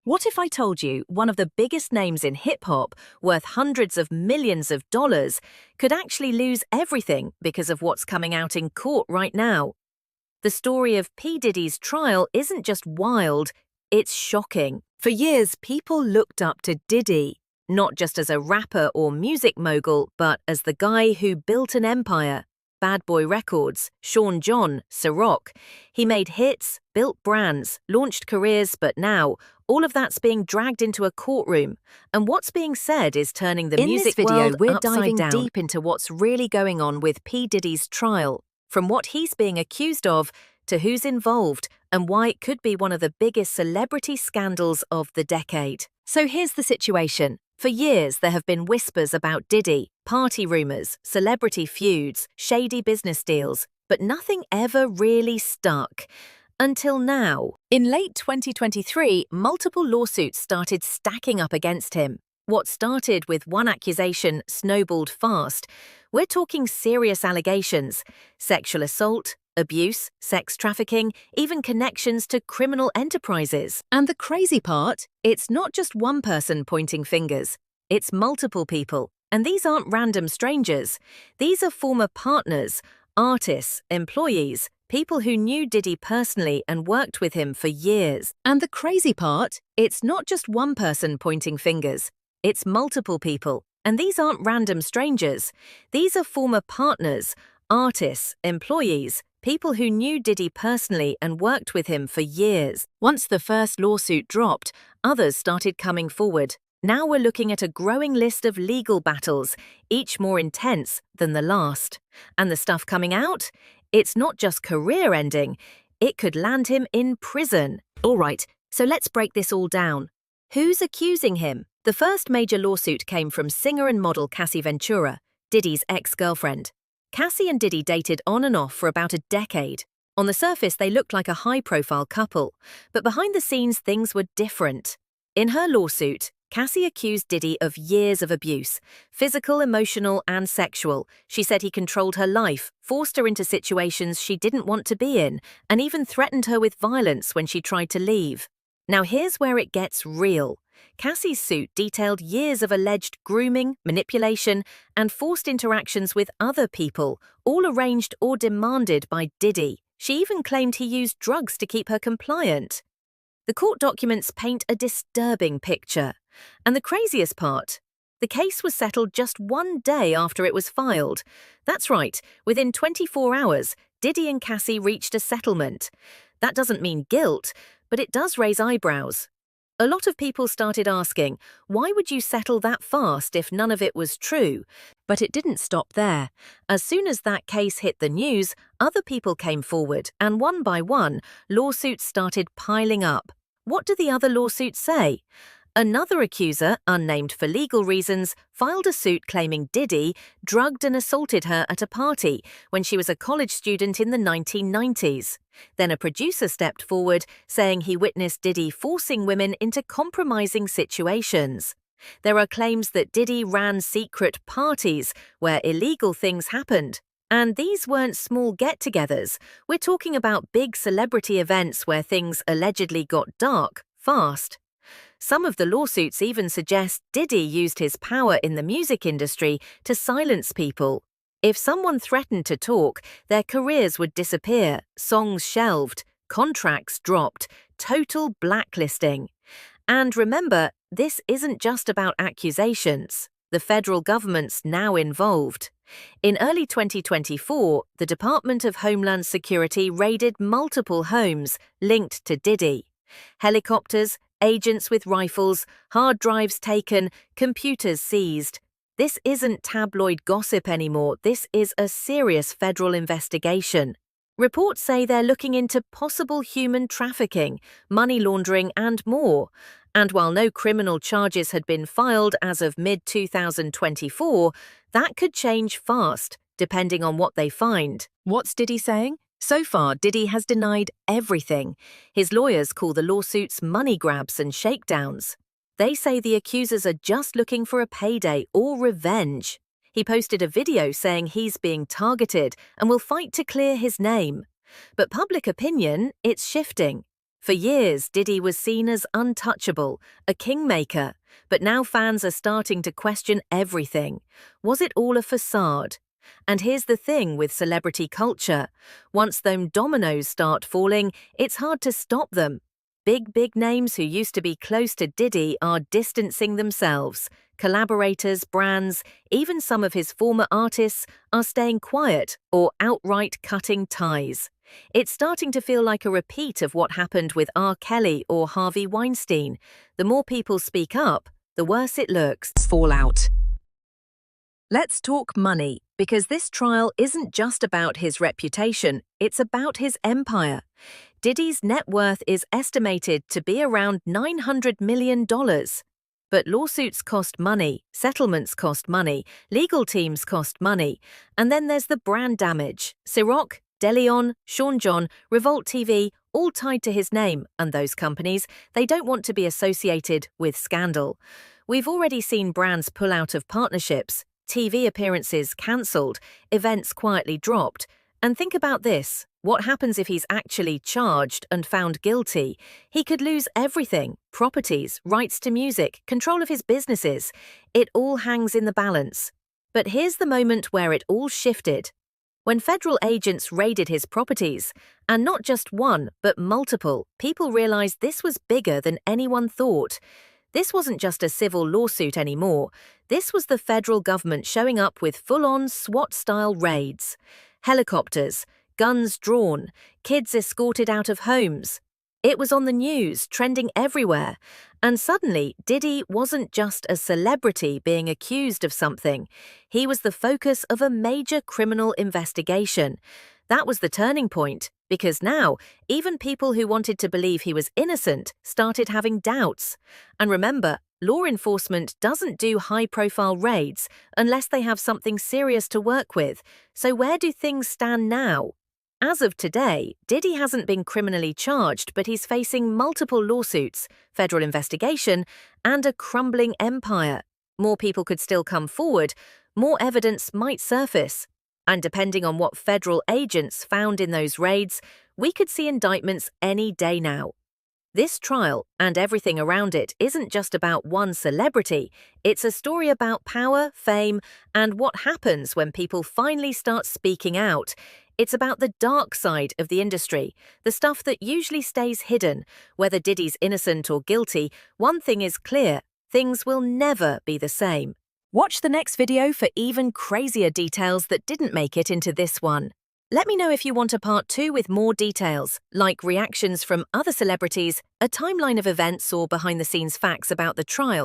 What if I told you one of the biggest names in hip-hop, worth hundreds of millions of dollars, could actually lose everything because of what's coming out in court right now? The story of P Diddy's trial isn't just wild, it's shocking. For years, people looked up to Diddy, not just as a rapper or music mogul, but as the guy who built an empire. Bad Boy Records, Sean John, Ciroc. He made hits, built brands, launched careers, but now, all of that's being dragged into a courtroom, and what's being said is turning the music world we're upside diving down. deep into what's really going on with P Diddy's trial, From what he's being accused of, to who's involved, and why it could be one of the biggest celebrity scandals of the decade. So here's the situation. For years, there have been whispers about Diddy, party rumors, celebrity feuds, shady business deals, but nothing ever really stuck. Until now. In late 2023, multiple lawsuits started stacking up against him. What started with one accusation snowballed fast. We're talking serious allegations: sexual assault, abuse, sex trafficking, even connections to criminal enterprises. And the crazy part, it's not just one person pointing fingers. It's multiple people. And these aren't random strangers. These are former partners, artists, employees, people who knew Diddy personally and worked with him for years. And the crazy part, it's not just one person pointing fingers. It's multiple people. And these aren't random strangers. These are former partners, artists, employees, people who knew Diddy personally and worked with him for years. Once the first lawsuit dropped, others started coming forward. Now we're looking at a growing list of legal battles, each more intense than the last. And the stuff coming out? It's not just career-ending. It could land him in prison. All right, so let's break this all down. Who's accusing him? The first major lawsuit came from singer and model Cassie Ventura, Diddy's ex-girlfriend. Cassie and Diddy dated on and off for about a decade. On the surface, they looked like a high-profile couple, but behind the scenes, things were different. In her lawsuit, Cassie accused Diddy of years of abuse, physical, emotional, and sexual. She said he controlled her life, forced her into situations she didn't want to be in, and even threatened her with violence when she tried to leave. Now here's where it gets real. Cassie's suit detailed years of alleged grooming, manipulation, and forced interactions with other people, all arranged or demanded by Diddy. She even claimed he used drugs to keep her compliant. The court documents paint a disturbing picture. And the craziest part, the case was settled just one day after it was filed. That's right, within 24 hours, Diddy and Cassie reached a settlement. That doesn't mean guilt, but it does raise eyebrows. A lot of people started asking, why would you settle that fast if none of it was true? But it didn't stop there. As soon as that case hit the news, other people came forward, and one by one, lawsuits started piling up. What do the other lawsuits say? Another accuser, unnamed for legal reasons, filed a suit claiming Diddy drugged and assaulted her at a party when she was a college student in the 1990s. Then a producer stepped forward, saying he witnessed Diddy forcing women into compromising situations. There are claims that Diddy ran secret parties where illegal things happened. And these weren't small get-togethers. We're talking about big celebrity events where things allegedly got dark fast. Some of the lawsuits even suggest Diddy used his power in the music industry to silence people. If someone threatened to talk, their careers would disappear, songs shelved, contracts dropped, total blacklisting. And remember, this isn't just about accusations. The federal government's now involved. In early 2024, the Department of Homeland Security raided multiple homes linked to Diddy. Helicopters, agents with rifles, hard drives taken, computers seized. This isn't tabloid gossip anymore. This is a serious federal investigation. Reports say they're looking into possible human trafficking, money laundering, and more. And while no criminal charges had been filed as of mid-2024, that could change fast, depending on what they find. What's Diddy saying? So far, Diddy has denied everything. His lawyers call the lawsuits money grabs and shakedowns. They say the accusers are just looking for a payday or revenge. He posted a video saying he's being targeted and will fight to clear his name. But public opinion, it's shifting. For years, Diddy was seen as untouchable, a kingmaker, but now fans are starting to question everything. Was it all a facade? And here's the thing with celebrity culture. Once those dominoes start falling, it's hard to stop them. Big names who used to be close to Diddy are distancing themselves. Collaborators, brands, even some of his former artists are staying quiet or outright cutting ties. It's starting to feel like a repeat of what happened with R. Kelly or Harvey Weinstein. The more people speak up, the worse it looks. Fallout. Let's talk money, because this trial isn't just about his reputation, it's about his empire. Diddy's net worth is estimated to be around $900 million. But lawsuits cost money, settlements cost money, legal teams cost money, and then there's the brand damage. Ciroc, DeLeon, Sean John, Revolt TV, all tied to his name, and those companies, they don't want to be associated with scandal. We've already seen brands pull out of partnerships, TV appearances cancelled, events quietly dropped. And think about this. What happens if he's actually charged and found guilty? He could lose everything: properties, rights to music, control of his businesses. It all hangs in the balance. But here's the moment where it all shifted. When federal agents raided his properties, and not just one, but multiple, people realized this was bigger than anyone thought. This wasn't just a civil lawsuit anymore. This was the federal government showing up with full-on SWAT-style raids. Helicopters, guns drawn, kids escorted out of homes. It was on the news, trending everywhere. And suddenly, Diddy wasn't just a celebrity being accused of something. He was the focus of a major criminal investigation. That was the turning point, because now, even people who wanted to believe he was innocent started having doubts. And remember, law enforcement doesn't do high-profile raids unless they have something serious to work with. So where do things stand now? As of today, Diddy hasn't been criminally charged, but he's facing multiple lawsuits, federal investigation, and a crumbling empire. More people could still come forward, more evidence might surface. And depending on what federal agents found in those raids, we could see indictments any day now. This trial, and everything around it, isn't just about one celebrity. It's a story about power, fame, and what happens when people finally start speaking out. It's about the dark side of the industry, the stuff that usually stays hidden. Whether Diddy's innocent or guilty, one thing is clear: things will never be the same. Watch the next video for even crazier details that didn't make it into this one. Let me know if you want a part 2 with more details, like reactions from other celebrities, a timeline of events, or behind-the-scenes facts about the trial.